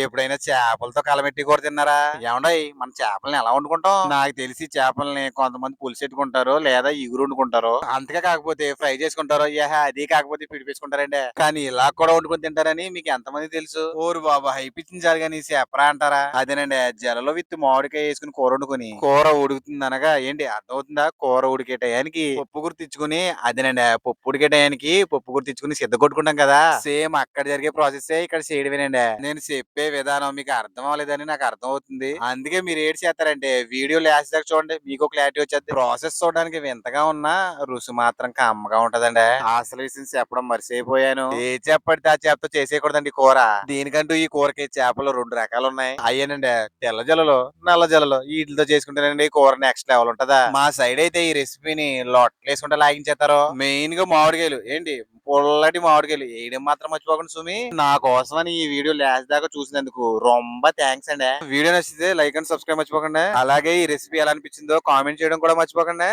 ఎప్పుడైనా చేపలతో కలమెట్టి కూర తిన్నారా? ఏమండోయ్ మన చేపల్ని ఎలా వండుకుంటాం? నాకు తెలిసి చేపల్ని కొంతమంది పులుసు పెట్టుకుంటారు లేదా ఇగురు వండుకుంటారు. అంతగా కాకపోతే ఫ్రై చేసుకుంటారు. అది కాకపోతే పిడిపేసుకుంటారండి. కానీ ఇలా కూడా వండుకొని తింటారని మీకు ఎంతమంది తెలుసు? ఓరు బాబా హైపిచ్చించారు కానీ చెప్పరా అంటారా? అదేనండి జలలో విత్ మామిడికాయ వేసుకుని కూర వండుకొని కూర ఉడుకుతుంది అనగా ఏంటి అర్థమవుతుందా? కూర ఉడికే టయానికి పప్పు గుర్తు తెచ్చుకుని అదేనండి పప్పు ఉడికే టయానికి పప్పు గుర్తు తెచ్చుకుని సిద్ధ కొట్టుకుంటాం కదా సేమ్ అక్కడ జరిగే ప్రాసెస్ ఇక్కడ చేయడమేనండి. నేను చెప్పే విధానం మీకు అర్థం అవ్వలేదని నాకు అర్థం అవుతుంది. అందుకే మీరు ఏడు చేస్తారంటే వీడియో లాస్ట్ దాకా చూడండి మీకు క్లారిటీ వచ్చేది. ప్రాసెస్ చూడడానికి వింతగా ఉన్నా రుచి మాత్రం కమ్మగా ఉంటదండి. అసలు విషయం చెప్పడం మర్చిపోయాను. ఏ చెప్పడితే ఆ చేపతో చేసేయకూడదండి కూర. దీనికంటూ ఈ కూరకి చేపలు 2 రకాలు ఉన్నాయి. అయ్యానండి తెల్ల జల్లలు నల్ల జల్లలు వీటితో చేసుకుంటేనండి కూర నెక్స్ట్ లెవెల్ ఉంటదా. మా సైడ్ అయితే ఈ రెసిపీని లొట్టలు వేసుకుంటే లాగించేస్తారు. మెయిన్ గా మామిడికాయలు ఏంటి పుల్లటి మామిడికాయలు వేయడం మాత్రం మర్చిపోకండి సుమి. నా కోసమని ఈ వీడియో లాస్ట్ దాకా చూసినందుకు రొంబ థ్యాంక్స్ అండి. వీడియో నచ్చితే లైక్ అండ్ సబ్స్క్రైబ్ మర్చిపోకండి. అలాగే ఈ రెసిపీ ఎలా అనిపించిందో కామెంట్ చేయడం కూడా మర్చిపోకండి.